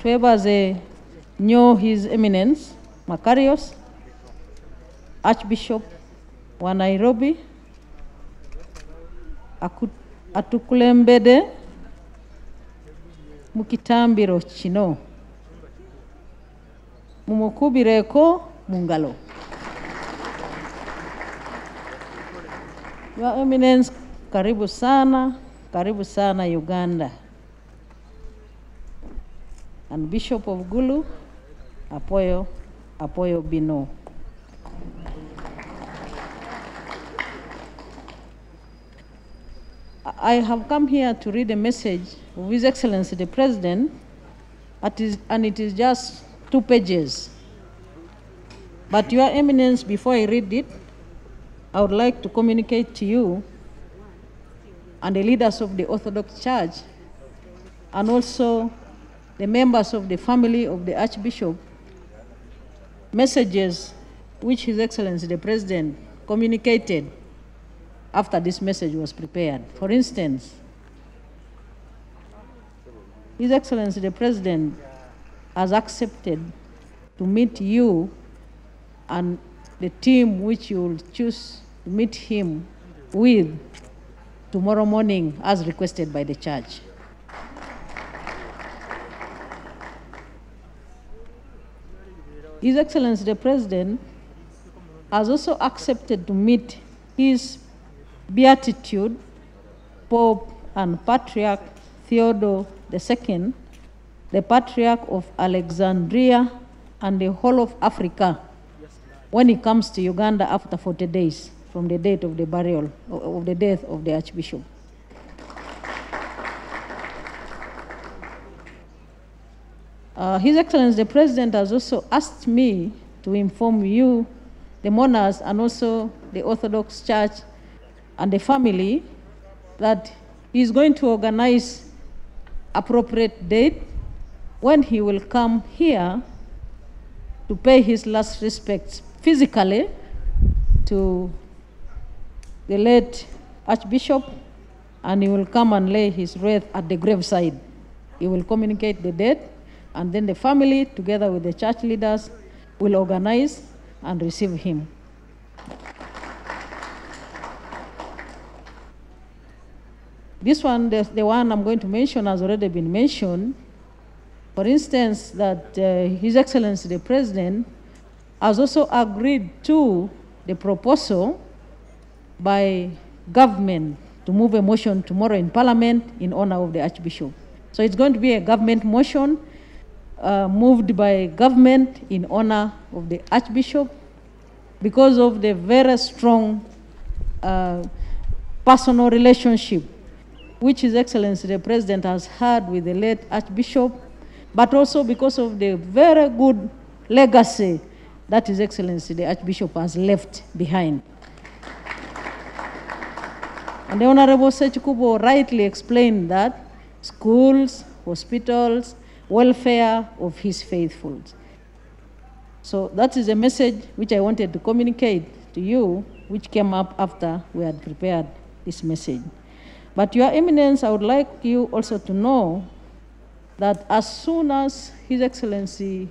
twebaze nnyo His Eminence Makarios, Archbishop wa Nairobi, atukulembede mu kitambiro kino. Mumukubireko mu ngalo. Your Eminence, karibu sana Uganda. And Bishop of Gulu, Apoyo Bino. I have come here to read a message of His Excellency the President, and it is just 2 pages. But Your Eminence, before I read it, I would like to communicate to you and the leaders of the Orthodox Church, and also the members of the family of the Archbishop, messages which His Excellency the President communicated after this message was prepared. For instance, His Excellency the President has accepted to meet you and the team which you will choose to meet him with tomorrow morning as requested by the church. His Excellency the President has also accepted to meet His Beatitude, Pope and Patriarch Theodore II, the Patriarch of Alexandria and the whole of Africa, when he comes to Uganda after 40 days from the date of the burial, of the death of the Archbishop. His Excellency the President has also asked me to inform you, the monarchs, and also the Orthodox Church and the family, that he is going to organize appropriate date when he will come here to pay his last respects physically to the late Archbishop, and he will come and lay his wreath at the graveside. He will communicate the date, and then the family, together with the church leaders, will organize and receive him. This one, the one I'm going to mention, has already been mentioned. For instance, that His Excellency the President has also agreed to the proposal by government to move a motion tomorrow in Parliament in honor of the Archbishop. So it's going to be a government motion moved by government in honor of the Archbishop because of the very strong personal relationship which His Excellency the President has had with the late Archbishop, but also because of the very good legacy that His Excellency the Archbishop has left behind. And the Honorable Sechikubo rightly explained that schools, hospitals, welfare of his faithful. So that is a message which I wanted to communicate to you, which came up after we had prepared this message. But Your Eminence, I would like you also to know that as soon as His Excellency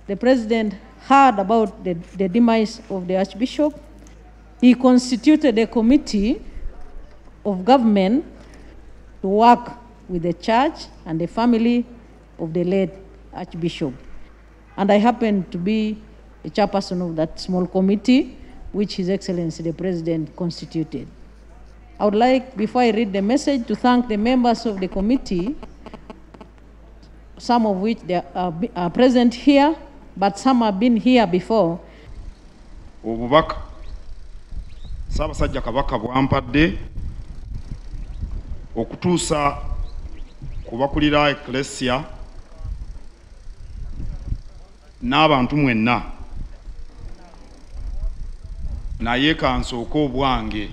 the President heard about the demise of the Archbishop, he constituted a committee of government to work with the church and the family of the late Archbishop. And I happen to be a chairperson of that small committee which His Excellency the President constituted. I would like, before I read the message, to thank the members of the committee, some of which they are present here, but some have been here before. Obubaka Ssaabasajja Kabaka bwampadde okutuusa kubakulira Ecclesia n'abantu mwenna, naye kansooke obwange.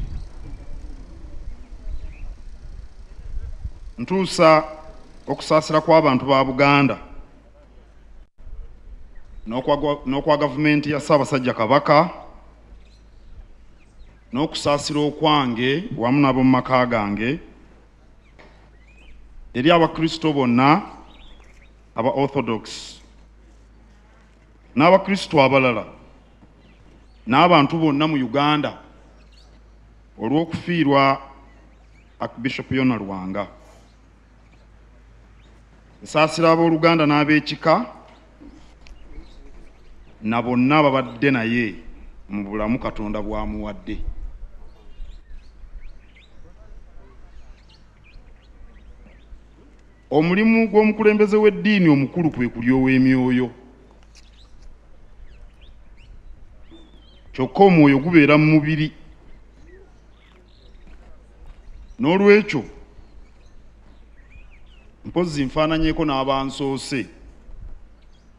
Ntuusa okusaasira kw'abantu ba Buganda n'okwa gavumenti ya Ssaabasajja Kabaka n'okusaasira okwange wamu n'ab'omu maka gange eri Abakristo bonna aba Orthodox n'abakristo abalala n'abantu bonna mu Uganda olw'okufiirwa Archibishop Lwanga. Nsaasira abooluganda n'ab'ekika na bonna babadde naye mu bulamu Katonda bw'amuwadde. Omulimu gw'omukulembeze w'eddiini omukulu kwe kulyowa emyoyo. Kyokka omwoyo gubeera mu mubiri. N'olwekyo mpozi nfaananyeeko n'abansoose.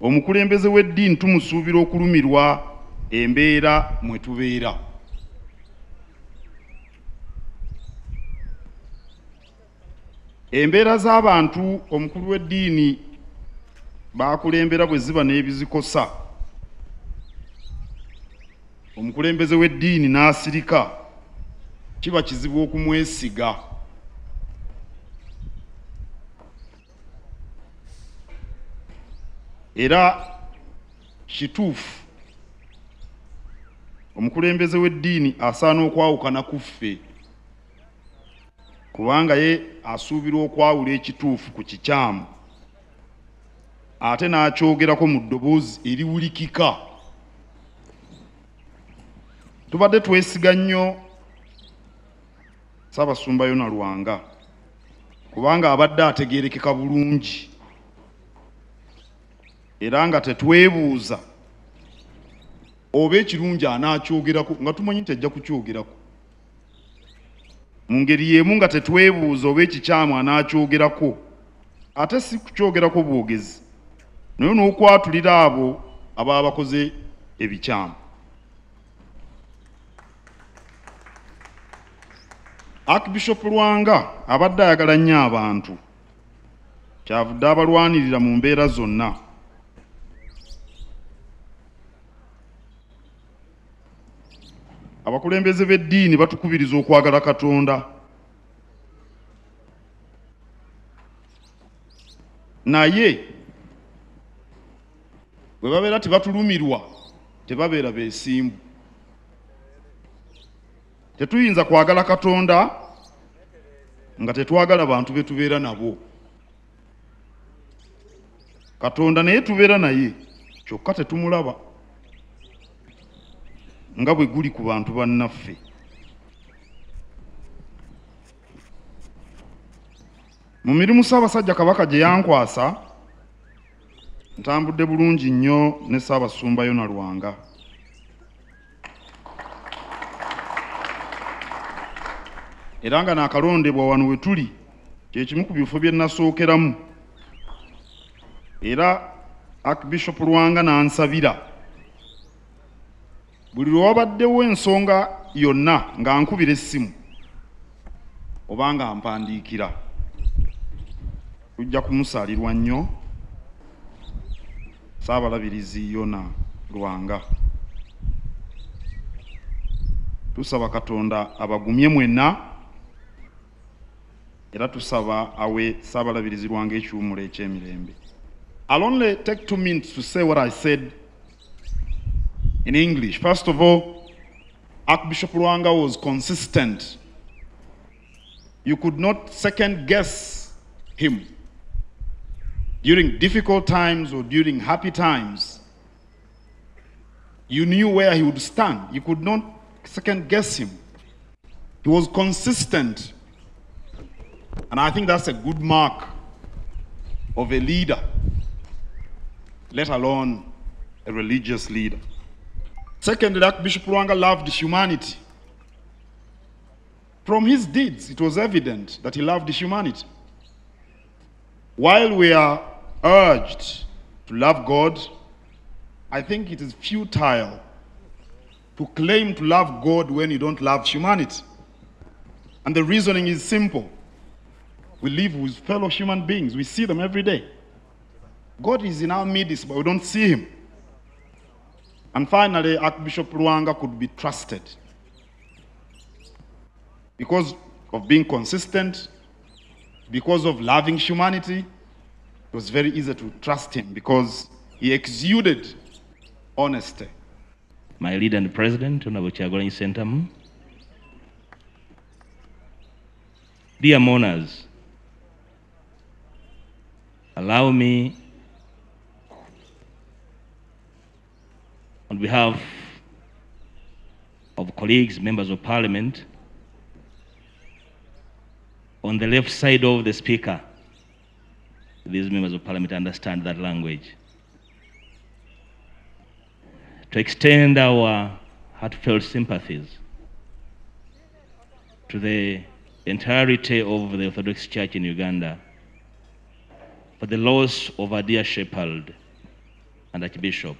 Omukulembeze w'eddiini tumusuubira okulumirwa embeera mwe tubeera. Embeera z'abantu omukulu w'eddiini baakulembera bwe ziba n'ebizikosa, omukulembeze w'eddiini n'asirika, kiba kizibu okumwesiga. Era kituufu omukulembeze w'eddiini asaana okwawukana ku ffe, kubanga ye asuubirwa okwawula ekituufu ku kikyamu ate n'akyogerako mu ddoboozi eriwulikika. Tubadde twesiga nnyo Ssaabasumba Lwanga kubanga abadde ategeerekeka bulungi era nga tetwebuuza oba ekirungi anaakyogerako nga tumanyi nti ajja kukyogerako. Mu ngeri y'emu nga tetwebuuza oba ekikyamu anaakyogerako, ate si kukyogerako bwogezi, naye n'okwatulira abo ababa bakoze ebikyamu. Archibishop Lwanga abadde ayagala nnyo abantu, kyavudde abalwanirira mu mbeera zonna. Abakulembeze b'eddiini batukubiriza okwagala Katonda, naye bwe babeera tebatulumirwa tebabeera beesimbu. Tetuyinza kwagala Katonda nga tetwagala bantu be tubeera nabo. Katonda naye tubeera naye, kyokka tetumulaba nga bwe guli ku bantu bannaffe. Mu mirimu Ssaabasajja Kabaka gye yankwasa, ntambudde bulungi nnyo ne Ssaabasumba Lwanga. Era nga naakalondebwa wano we tuli kye kimu ku bifo bye nasookeramu. Era Archibishop Lwanga n'ansabira buli lwe wabaddewo ensonga yonna nga nkubira essimu oba nga mpandiikira, tujja kumusaalirwa nnyo Ssaabalabirizi Lwanga. Tusaba Katonda abagumye mwenna, era tusaba awe Ssaabalabirizi Lwanga ekiwummulo eky'emirembe. I'll only take 2 minutes to say what I said in English. First of all, Archbishop Lwanga was consistent. You could not second guess him. During difficult times or during happy times, you knew where he would stand. You could not second guess him. He was consistent. And I think that's a good mark of a leader, let alone a religious leader. Secondly, Archbishop Lwanga loved humanity. From his deeds, it was evident that he loved humanity. While we are urged to love God, I think it is futile to claim to love God when you don't love humanity. And the reasoning is simple. We live with fellow human beings. We see them every day. God is in our midst, but we don't see him. And finally, Archbishop Lwanga could be trusted because of being consistent, because of loving humanity, It was very easy to trust him because he exuded honesty. My leader and president, Honorable Kyagulanyi Ssentamu, dear mourners, allow me, on behalf of colleagues, members of parliament, on the left side of the speaker, these members of parliament understand that language, to extend our heartfelt sympathies to the entirety of the Orthodox Church in Uganda for the loss of our dear shepherd and Archbishop.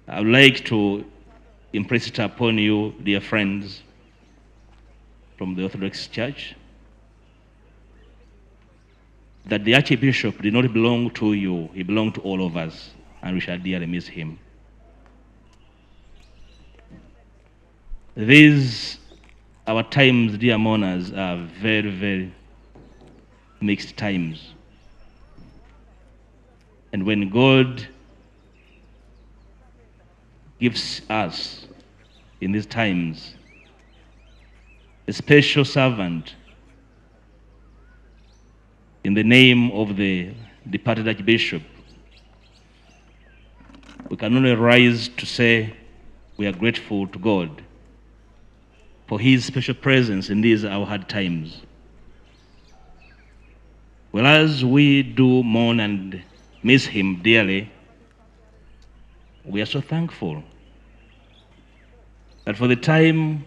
I would like to impress it upon you, dear friends from the Orthodox Church, that the Archbishop did not belong to you, he belonged to all of us, and we shall dearly miss him. These, our times, dear mourners, are very, very mixed times. And when God gives us, in these times, a special servant in the name of the departed Archbishop, we can only rise to say we are grateful to God for his special presence in these our hard times. Well, as we do mourn and miss him dearly, we are so thankful that for the time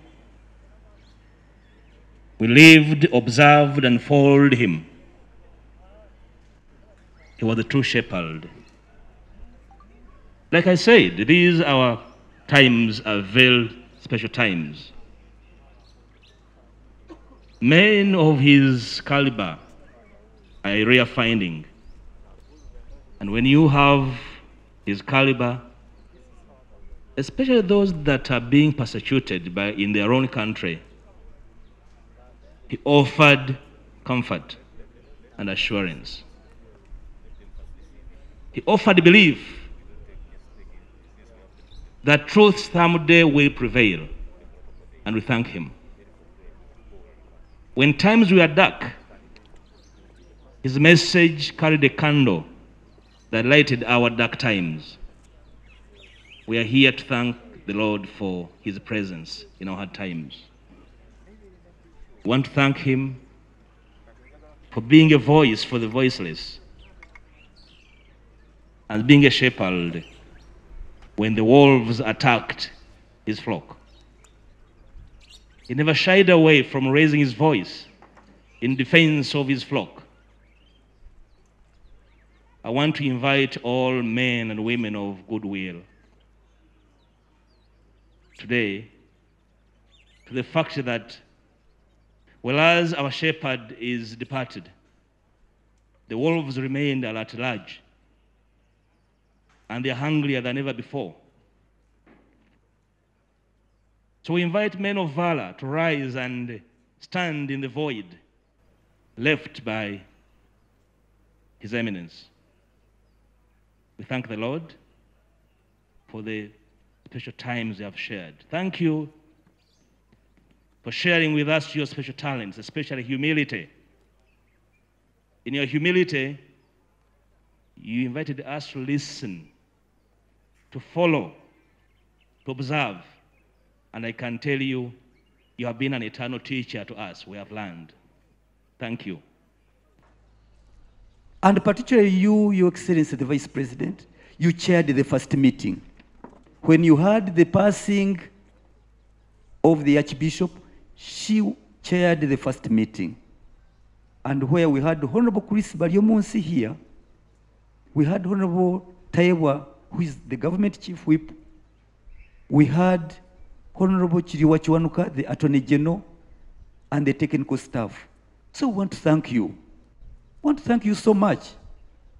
we lived, observed, and followed him, he was the true shepherd. Like I said, these our times are very special times. Men of his caliber are a rare finding. And when you have his caliber, especially those that are being persecuted in their own country, he offered comfort and assurance. He offered belief that truth someday will prevail, and we thank him. When times were dark, his message carried a candle that lighted our dark times. We are here to thank the Lord for his presence in our hard times. We want to thank him for being a voice for the voiceless and being a shepherd when the wolves attacked his flock. He never shied away from raising his voice in defense of his flock. I want to invite all men and women of goodwill today to the fact that, well, as our shepherd is departed, the wolves remained at large, and they're hungrier than ever before. So we invite men of valor to rise and stand in the void left by His Eminence. We thank the Lord for the special times you have shared. Thank you for sharing with us your special talents, especially humility. In your humility, you invited us to listen, to follow, to observe. And I can tell you, you have been an eternal teacher to us. We have learned. Thank you. And particularly you, Your Excellency, the Vice President, you chaired the first meeting. When you heard the passing of the Archbishop, she chaired the first meeting. And where we had Honorable Chris Baryomunsi here, we had Honorable Taiwa, who is the government chief whip. We had Honorable Chiriwa Chiwanuka, the Attorney General, and the technical staff. So we want to thank you. We want to thank you so much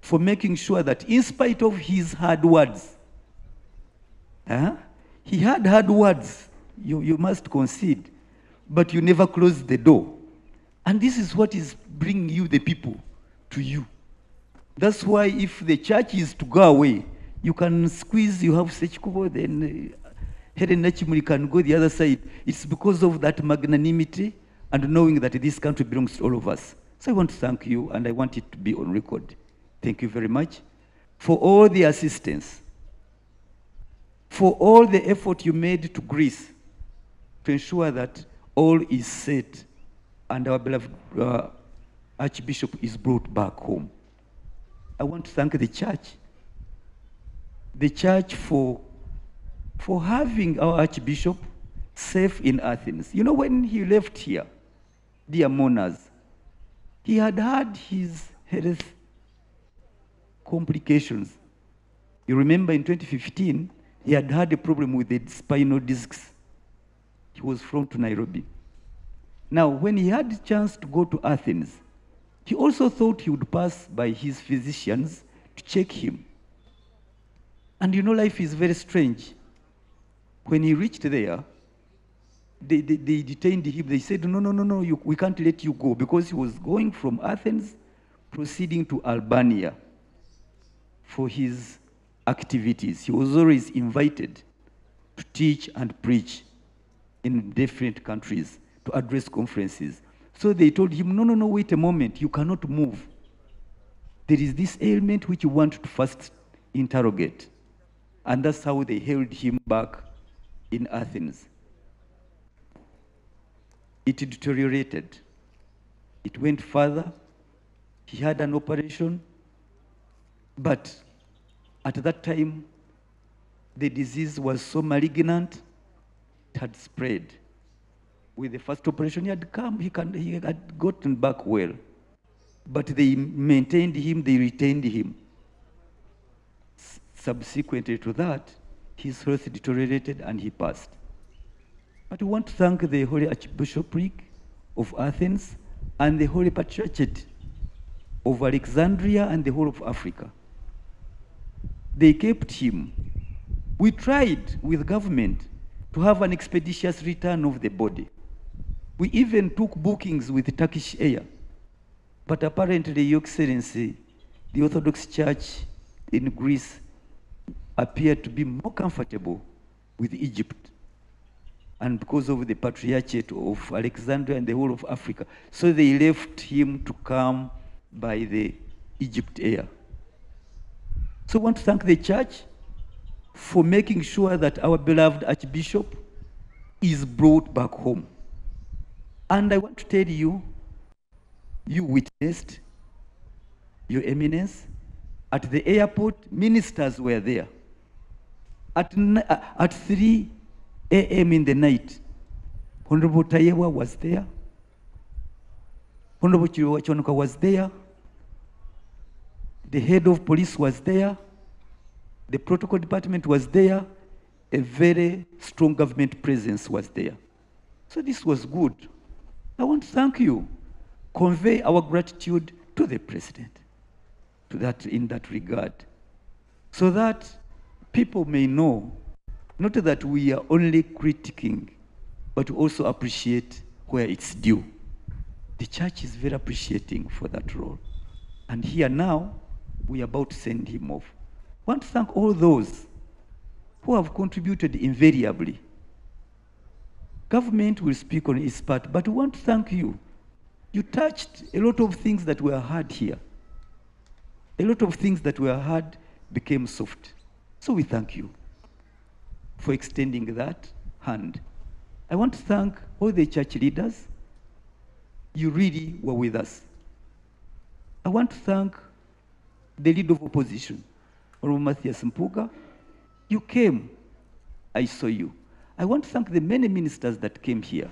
for making sure that in spite of his hard words, he had hard words, you must concede, but you never closed the door. And this is what is bringing you the people. to you. That's why if the church is to go away, you can squeeze, you have Sechikubo, then Helen Nachimuri can go the other side. It's because of that magnanimity and knowing that this country belongs to all of us. So I want to thank you, and I want it to be on record. Thank you very much for all the assistance, for all the effort you made to Greece to ensure that all is set and our beloved Archbishop is brought back home. I want to thank the church for having our Archbishop safe in Athens. You know, when he left here, dear mourners, he had had his health complications. You remember in 2015, he had had a problem with the spinal discs. He was flown to Nairobi. Now, when he had the chance to go to Athens, he also thought he would pass by his physicians to check him. And you know, life is very strange. When he reached there, they detained him. They said, no, we can't let you go, because he was going from Athens, proceeding to Albania for his activities. He was always invited to teach and preach in different countries, to address conferences. So they told him, no, wait a moment, you cannot move. There is this ailment which you want to first interrogate. And that's how they held him back in Athens. It deteriorated. It went further. He had an operation. But at that time, the disease was so malignant, it had spread. With the first operation, he had come, he had gotten back well. But they maintained him, they retained him. Subsequently to that, his health deteriorated and he passed. But we want to thank the Holy Archbishopric of Athens and the Holy Patriarchate of Alexandria and the whole of Africa. They kept him. We tried with government to have an expeditious return of the body. We even took bookings with Turkish Air. But apparently, Your Excellency, the Orthodox Church in Greece appeared to be more comfortable with Egypt. And because of the Patriarchate of Alexandria and the whole of Africa. So they left him to come by the Egypt Air. So I want to thank the church for making sure that our beloved Archbishop is brought back home. And I want to tell you, you witnessed, Your Eminence, at the airport, ministers were there. At 3 a.m. in the night, Honorable Tayewa was there. Honorable Chiwachonoka was there. The head of police was there. The protocol department was there. A very strong government presence was there. So this was good. I want to thank you. Convey our gratitude to the President in that regard, so that people may know, not that we are only critiquing, but also appreciate where it's due. The church is very appreciating for that role. And here now, we are about to send him off. I want to thank all those who have contributed invariably. Government will speak on its part, but we want to thank you. You touched a lot of things that were hard here. A lot of things that were hard became soft. So we thank you for extending that hand. I want to thank all the church leaders. You really were with us. I want to thank the leader of opposition, Honorable Matthias Mpuga. You came, I saw you. I want to thank the many ministers that came here.